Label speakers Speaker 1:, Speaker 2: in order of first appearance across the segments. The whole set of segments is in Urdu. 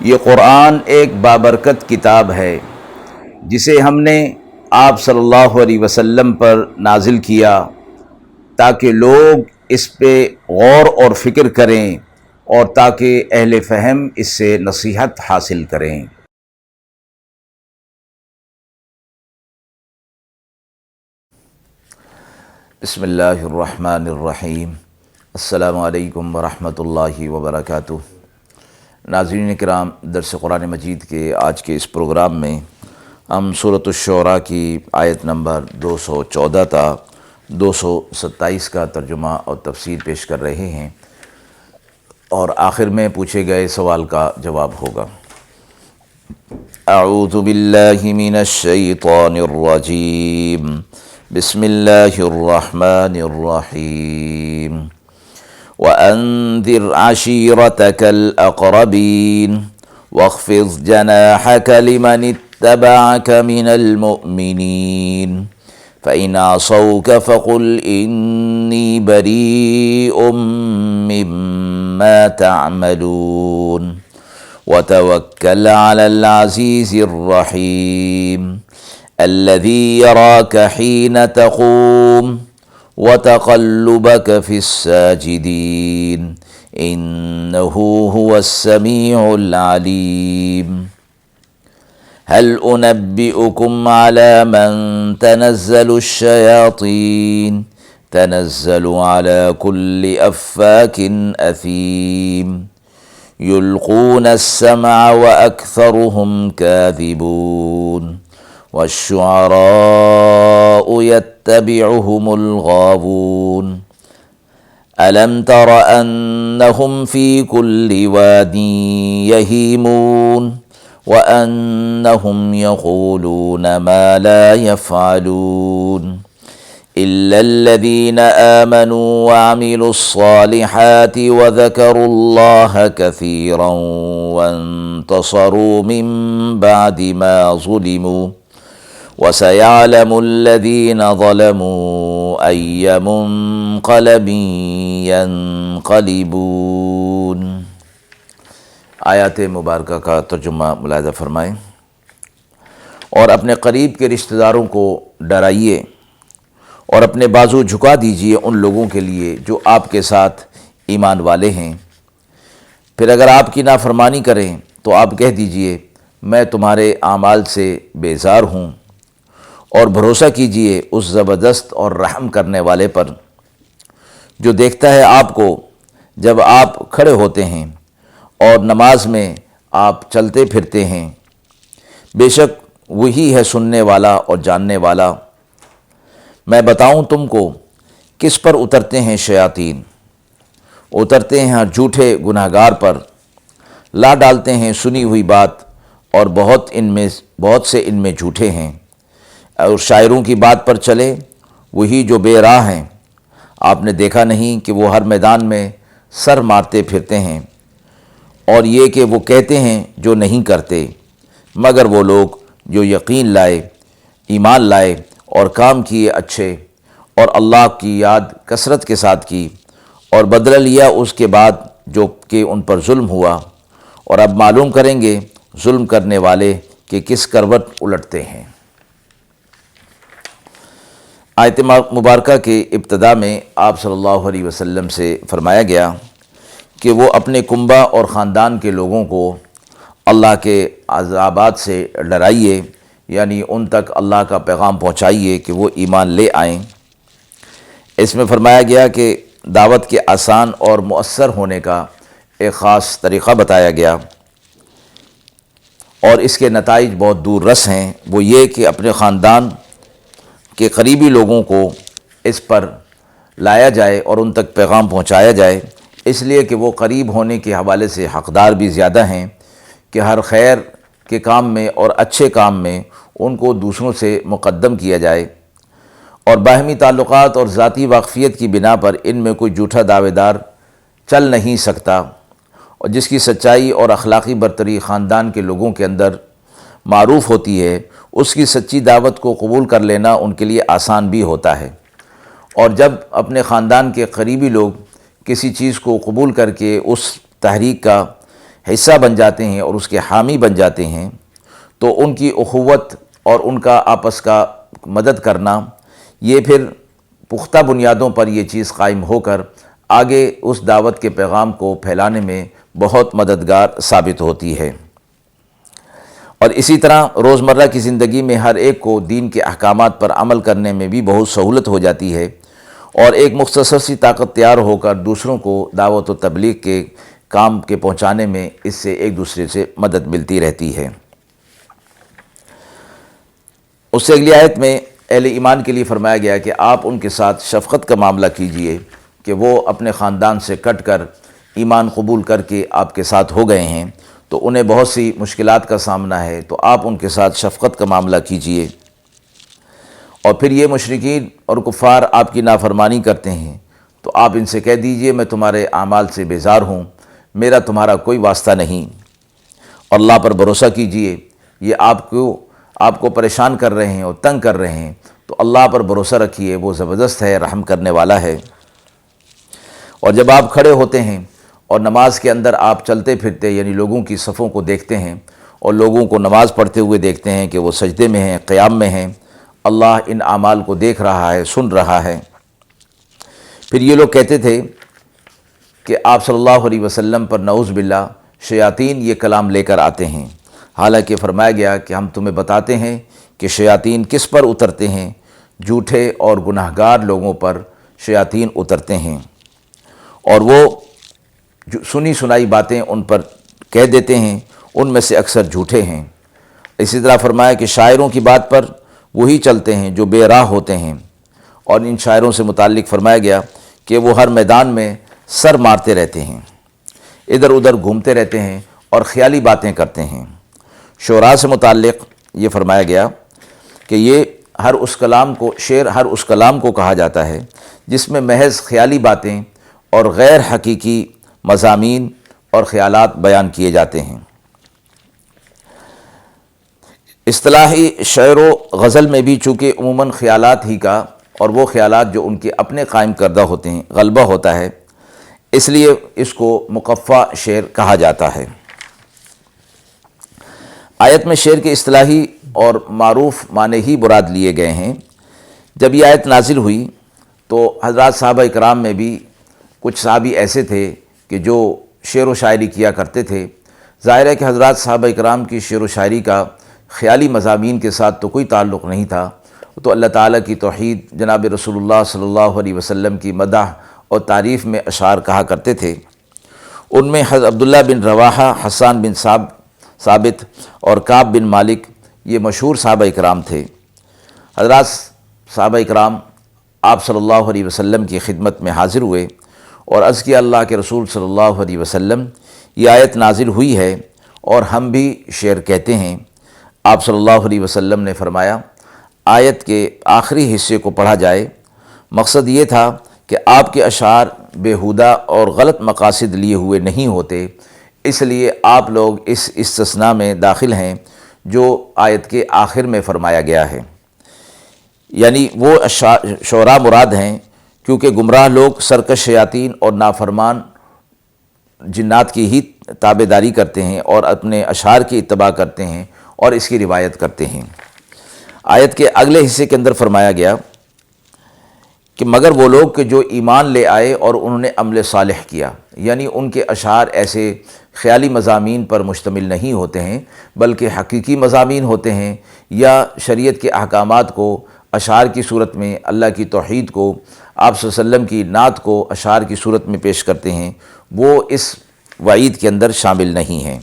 Speaker 1: یہ قرآن ایک بابرکت کتاب ہے جسے ہم نے آپ صلی اللہ علیہ وسلم پر نازل کیا تاکہ لوگ اس پہ غور اور فکر کریں اور تاکہ اہل فہم اس سے نصیحت حاصل کریں۔ بسم اللہ الرحمن الرحیم۔ السلام علیکم ورحمۃ اللہ وبرکاتہ۔ ناظرین کرام، درس قرآن مجید کے آج کے اس پروگرام میں ہم سورۃ الشعراء کی آیت نمبر 214 تا 227 کا ترجمہ اور تفسیر پیش کر رہے ہیں، اور آخر میں پوچھے گئے سوال کا جواب ہوگا۔ اعوذ باللہ من الشیطان الرجیم، بسم اللہ الرحمن الرحیم۔ وَأَنذِرْ عَشِيرَتَكَ الْأَقْرَبِينَ وَاخْفِضْ جَنَاحَكَ لِمَنِ اتَّبَعَكَ مِنَ الْمُؤْمِنِينَ فَإِنْ عَصَوْكَ فَقُلْ إِنِّي بَرِيءٌ مِّمَّا تَعْمَلُونَ وَتَوَكَّلْ عَلَى الْعَزِيزِ الرَّحِيمِ الَّذِي يَرَاكَ حِينَ تَقُومُ وَتَقَلُّبَكَ فِي السَّاجِدِينَ إِنَّهُ هُوَ السَّمِيعُ الْعَلِيمُ۔ هَلْ أُنَبِّئُكُمْ عَلَى مَنْ تَنَزَّلُ الشَّيَاطِينُ تَنَزَّلُ عَلَى كُلِّ أَفَّاكٍ أَثِيمٍ يُلْقُونَ السَّمْعَ وَأَكْثَرُهُمْ كَاذِبُونَ وَالشُّعَرَاءُ يَتَّبِعُهُمُ الْغَاوُونَ أَلَمْ تَرَ أَنَّهُمْ فِي كُلِّ وَادٍ يَهِيمُونَ وَأَنَّهُمْ يَقُولُونَ مَا لَا يَفْعَلُونَ إِلَّا الَّذِينَ آمَنُوا وَعَمِلُوا الصَّالِحَاتِ وَذَكَرُوا اللَّهَ كَثِيرًا وَانتَصَرُوا مِن بَعْدِ مَا ظُلِمُوا وَسَيَعْلَمُ الَّذِينَ ظَلَمُوا أَيَّ مُنقَلَبٍ يَنقَلِبُونَ۔ آیات مبارکہ کا ترجمہ ملاحظہ فرمائیں۔ اور اپنے قریب کے رشتہ داروں کو ڈرائیے اور اپنے بازو جھکا دیجیے ان لوگوں کے لیے جو آپ کے ساتھ ایمان والے ہیں۔ پھر اگر آپ کی نافرمانی کریں تو آپ کہہ دیجئے میں تمہارے اعمال سے بیزار ہوں، اور بھروسہ کیجئے اس زبردست اور رحم کرنے والے پر جو دیکھتا ہے آپ کو جب آپ کھڑے ہوتے ہیں اور نماز میں آپ چلتے پھرتے ہیں۔ بے شک وہی ہے سننے والا اور جاننے والا۔ میں بتاؤں تم کو کس پر اترتے ہیں شیاطین؟ اترتے ہیں جھوٹے گناہگار پر، لا ڈالتے ہیں سنی ہوئی بات، اور بہت سے ان میں جھوٹے ہیں۔ اور شاعروں کی بات پر چلے، وہی جو بے راہ ہیں۔ آپ نے دیکھا نہیں کہ وہ ہر میدان میں سر مارتے پھرتے ہیں، اور یہ کہ وہ کہتے ہیں جو نہیں کرتے، مگر وہ لوگ جو یقین لائے، ایمان لائے اور کام کیے اچھے، اور اللہ کی یاد کثرت کے ساتھ کی، اور بدلہ لیا اس کے بعد جو کہ ان پر ظلم ہوا، اور اب معلوم کریں گے ظلم کرنے والے کہ کس کروٹ الٹتے ہیں۔ آیت مبارکہ کے ابتدا میں آپ صلی اللہ علیہ وسلم سے فرمایا گیا کہ وہ اپنے کنبہ اور خاندان کے لوگوں کو اللہ کے عذابات سے ڈرائیے، یعنی ان تک اللہ کا پیغام پہنچائیے کہ وہ ایمان لے آئیں۔ اس میں فرمایا گیا کہ دعوت کے آسان اور مؤثر ہونے کا ایک خاص طریقہ بتایا گیا، اور اس کے نتائج بہت دور رس ہیں۔ وہ یہ کہ اپنے خاندان کے قریبی لوگوں کو اس پر لایا جائے اور ان تک پیغام پہنچایا جائے، اس لیے کہ وہ قریب ہونے کے حوالے سے حقدار بھی زیادہ ہیں کہ ہر خیر کے کام میں اور اچھے کام میں ان کو دوسروں سے مقدم کیا جائے، اور باہمی تعلقات اور ذاتی واقفیت کی بنا پر ان میں کوئی جھوٹا دعوے دار چل نہیں سکتا، اور جس کی سچائی اور اخلاقی برتری خاندان کے لوگوں کے اندر معروف ہوتی ہے، اس کی سچی دعوت کو قبول کر لینا ان کے لیے آسان بھی ہوتا ہے۔ اور جب اپنے خاندان کے قریبی لوگ کسی چیز کو قبول کر کے اس تحریک کا حصہ بن جاتے ہیں اور اس کے حامی بن جاتے ہیں تو ان کی اخوت اور ان کا آپس کا مدد کرنا، یہ پھر پختہ بنیادوں پر یہ چیز قائم ہو کر آگے اس دعوت کے پیغام کو پھیلانے میں بہت مددگار ثابت ہوتی ہے۔ اور اسی طرح روزمرہ کی زندگی میں ہر ایک کو دین کے احکامات پر عمل کرنے میں بھی بہت سہولت ہو جاتی ہے، اور ایک مختصر سی طاقت تیار ہو کر دوسروں کو دعوت و تبلیغ کے کام کے پہنچانے میں اس سے ایک دوسرے سے مدد ملتی رہتی ہے۔ اس سے اگلی آیت میں اہل ایمان کے لیے فرمایا گیا کہ آپ ان کے ساتھ شفقت کا معاملہ کیجئے کہ وہ اپنے خاندان سے کٹ کر ایمان قبول کر کے آپ کے ساتھ ہو گئے ہیں تو انہیں بہت سی مشکلات کا سامنا ہے، تو آپ ان کے ساتھ شفقت کا معاملہ کیجئے۔ اور پھر یہ مشرکین اور کفار آپ کی نافرمانی کرتے ہیں تو آپ ان سے کہہ دیجئے میں تمہارے اعمال سے بیزار ہوں، میرا تمہارا کوئی واسطہ نہیں، اور اللہ پر بھروسہ کیجئے۔ یہ آپ کو پریشان کر رہے ہیں اور تنگ کر رہے ہیں تو اللہ پر بھروسہ رکھیے، وہ زبردست ہے، رحم کرنے والا ہے۔ اور جب آپ کھڑے ہوتے ہیں اور نماز کے اندر آپ چلتے پھرتے یعنی لوگوں کی صفوں کو دیکھتے ہیں اور لوگوں کو نماز پڑھتے ہوئے دیکھتے ہیں کہ وہ سجدے میں ہیں، قیام میں ہیں، اللہ ان اعمال کو دیکھ رہا ہے، سن رہا ہے۔ پھر یہ لوگ کہتے تھے کہ آپ صلی اللہ علیہ وسلم پر نعوذ باللہ شیاطین یہ کلام لے کر آتے ہیں، حالانکہ فرمایا گیا کہ ہم تمہیں بتاتے ہیں کہ شیاطین کس پر اترتے ہیں، جھوٹے اور گناہگار لوگوں پر شیاطین اترتے ہیں، اور وہ سنی سنائی باتیں ان پر کہہ دیتے ہیں، ان میں سے اکثر جھوٹے ہیں۔ اسی طرح فرمایا کہ شاعروں کی بات پر وہی چلتے ہیں جو بے راہ ہوتے ہیں، اور ان شاعروں سے متعلق فرمایا گیا کہ وہ ہر میدان میں سر مارتے رہتے ہیں، ادھر ادھر گھومتے رہتے ہیں اور خیالی باتیں کرتے ہیں۔ شعراء سے متعلق یہ فرمایا گیا کہ یہ شعر ہر اس کلام کو کہا جاتا ہے جس میں محض خیالی باتیں اور غیر حقیقی مضامین اور خیالات بیان کیے جاتے ہیں۔ اصطلاحی شعر و غزل میں بھی چونکہ عموماً خیالات ہی کا اور وہ خیالات جو ان کے اپنے قائم کردہ ہوتے ہیں غلبہ ہوتا ہے، اس لیے اس کو مقفع شعر کہا جاتا ہے۔ آیت میں شعر کے اصطلاحی اور معروف معنی ہی مراد لیے گئے ہیں۔ جب یہ آیت نازل ہوئی تو حضرات صحابہ اکرام میں بھی کچھ صحابی ایسے تھے کہ جو شعر و شاعری کیا کرتے تھے۔ ظاہر ہے کہ حضرات صحابہ اکرام کی شعر و شاعری کا خیالی مضامین کے ساتھ تو کوئی تعلق نہیں تھا، تو اللہ تعالیٰ کی توحید، جناب رسول اللہ صلی اللہ علیہ وسلم کی مدح اور تعریف میں اشعار کہا کرتے تھے۔ ان میں حضرت عبداللہ بن رواحہ، حسان بن ثابت اور کعب بن مالک یہ مشہور صحابہ اکرام تھے۔ حضرات صحابہ اکرام آپ صلی اللہ علیہ وسلم کی خدمت میں حاضر ہوئے اور عرض کیا اللہ کے رسول صلی اللہ علیہ وسلم یہ آیت نازل ہوئی ہے اور ہم بھی شعر کہتے ہیں۔ آپ صلی اللہ علیہ وسلم نے فرمایا آیت کے آخری حصے کو پڑھا جائے، مقصد یہ تھا کہ آپ کے اشعار بیہودہ اور غلط مقاصد لیے ہوئے نہیں ہوتے، اس لیے آپ لوگ اس استثناء میں داخل ہیں جو آیت کے آخر میں فرمایا گیا ہے، یعنی وہ شعراء مراد ہیں کیونکہ گمراہ لوگ سرکش شیاطین اور نافرمان جنات کی ہی تابعداری کرتے ہیں اور اپنے اشعار کی اتباع کرتے ہیں اور اس کی روایت کرتے ہیں۔ آیت کے اگلے حصے کے اندر فرمایا گیا کہ مگر وہ لوگ کہ جو ایمان لے آئے اور انہوں نے عمل صالح کیا، یعنی ان کے اشعار ایسے خیالی مضامین پر مشتمل نہیں ہوتے ہیں بلکہ حقیقی مضامین ہوتے ہیں، یا شریعت کے احکامات کو اشعار کی صورت میں، اللہ کی توحید کو، آپ صلی اللہ علیہ وسلم کی نعت کو اشعار کی صورت میں پیش کرتے ہیں، وہ اس وعید کے اندر شامل نہیں ہیں۔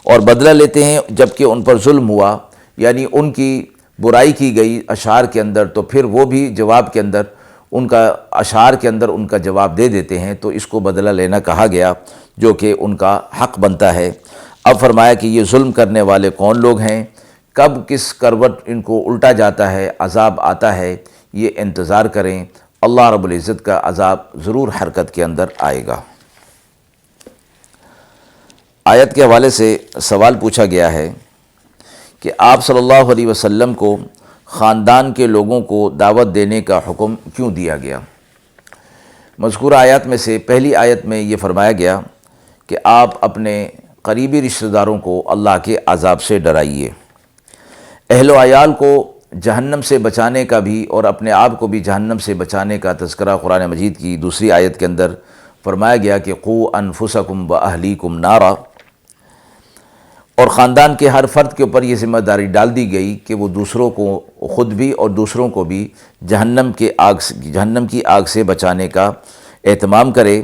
Speaker 1: اور بدلہ لیتے ہیں جبکہ ان پر ظلم ہوا، یعنی ان کی برائی کی گئی اشعار کے اندر، تو پھر وہ بھی جواب کے اندر ان کا اشعار کے اندر ان کا جواب دے دیتے ہیں، تو اس کو بدلہ لینا کہا گیا جو کہ ان کا حق بنتا ہے۔ اب فرمایا کہ یہ ظلم کرنے والے کون لوگ ہیں، کب کس کروٹ ان کو الٹا جاتا ہے، عذاب آتا ہے، یہ انتظار کریں، اللہ رب العزت کا عذاب ضرور حرکت کے اندر آئے گا۔ آیت کے حوالے سے سوال پوچھا گیا ہے کہ آپ صلی اللہ علیہ وسلم کو خاندان کے لوگوں کو دعوت دینے کا حکم کیوں دیا گیا؟ مذکورہ آیات میں سے پہلی آیت میں یہ فرمایا گیا کہ آپ اپنے قریبی رشتہ داروں کو اللہ کے عذاب سے ڈرائیے۔ اہل و عیال کو جہنم سے بچانے کا بھی اور اپنے آپ کو بھی جہنم سے بچانے کا تذکرہ قرآن مجید کی دوسری آیت کے اندر فرمایا گیا کہ قوا انفسکم واہلیکم نارا، اور خاندان کے ہر فرد کے اوپر یہ ذمہ داری ڈال دی گئی کہ وہ دوسروں کو، خود بھی اور دوسروں کو بھی جہنم کی آگ سے بچانے کا اہتمام کرے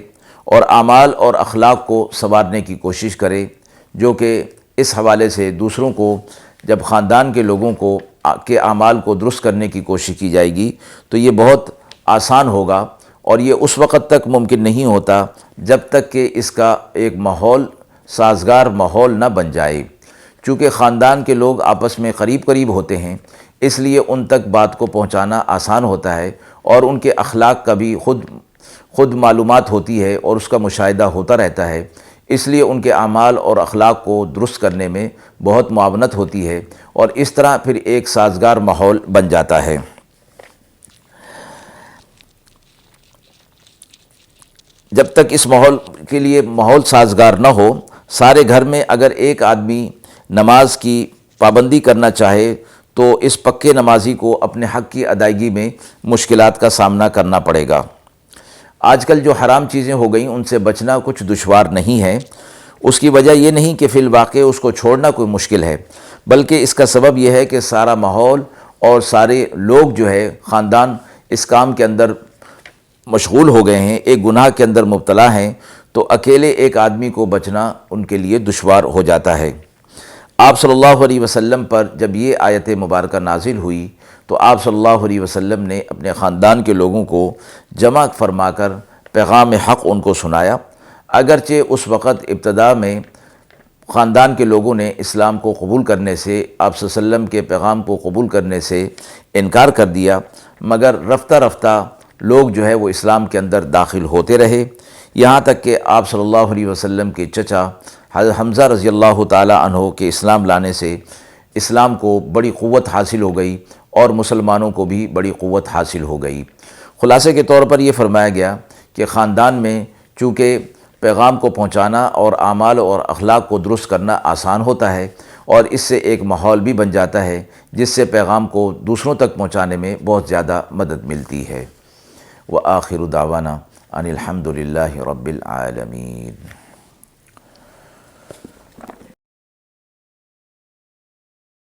Speaker 1: اور اعمال اور اخلاق کو سنوارنے کی کوشش کرے، جو کہ اس حوالے سے دوسروں کو، جب خاندان کے لوگوں کو کے اعمال کو درست کرنے کی کوشش کی جائے گی تو یہ بہت آسان ہوگا، اور یہ اس وقت تک ممکن نہیں ہوتا جب تک کہ اس کا ایک سازگار ماحول نہ بن جائے۔ چونکہ خاندان کے لوگ آپس میں قریب ہوتے ہیں، اس لیے ان تک بات کو پہنچانا آسان ہوتا ہے، اور ان کے اخلاق کا بھی خود معلومات ہوتی ہے اور اس کا مشاہدہ ہوتا رہتا ہے، اس لیے ان کے اعمال اور اخلاق کو درست کرنے میں بہت معاونت ہوتی ہے، اور اس طرح پھر ایک سازگار ماحول بن جاتا ہے۔ جب تک اس ماحول کے لیے ماحول سازگار نہ ہو، سارے گھر میں اگر ایک آدمی نماز کی پابندی کرنا چاہے تو اس پکے نمازی کو اپنے حق کی ادائیگی میں مشکلات کا سامنا کرنا پڑے گا۔ آج کل جو حرام چیزیں ہو گئیں ان سے بچنا کچھ دشوار نہیں ہے۔ اس کی وجہ یہ نہیں کہ فی الواقع اس کو چھوڑنا کوئی مشکل ہے، بلکہ اس کا سبب یہ ہے کہ سارا ماحول اور سارے لوگ جو ہے خاندان اس کام کے اندر مشغول ہو گئے ہیں، ایک گناہ کے اندر مبتلا ہیں، تو اکیلے ایک آدمی کو بچنا ان کے لیے دشوار ہو جاتا ہے۔ آپ صلی اللہ علیہ وسلم پر جب یہ آیت مبارکہ نازل ہوئی تو آپ صلی اللہ علیہ وسلم نے اپنے خاندان کے لوگوں کو جمع فرما کر پیغام حق ان کو سنایا۔ اگرچہ اس وقت ابتدا میں خاندان کے لوگوں نے اسلام کو قبول کرنے سے، آپ صلی اللہ علیہ وسلم کے پیغام کو قبول کرنے سے انکار کر دیا، مگر رفتہ رفتہ لوگ جو ہے وہ اسلام کے اندر داخل ہوتے رہے، یہاں تک کہ آپ صلی اللہ علیہ وسلم کے چچا حضرت حمزہ رضی اللہ تعالی عنہ کے اسلام لانے سے اسلام کو بڑی قوت حاصل ہو گئی اور مسلمانوں کو بھی بڑی قوت حاصل ہو گئی۔ خلاصے کے طور پر یہ فرمایا گیا کہ خاندان میں چونکہ پیغام کو پہنچانا اور اعمال اور اخلاق کو درست کرنا آسان ہوتا ہے، اور اس سے ایک ماحول بھی بن جاتا ہے جس سے پیغام کو دوسروں تک پہنچانے میں بہت زیادہ مدد ملتی ہے۔ وآخر دعوانا ان الحمد للہ رب العالمین۔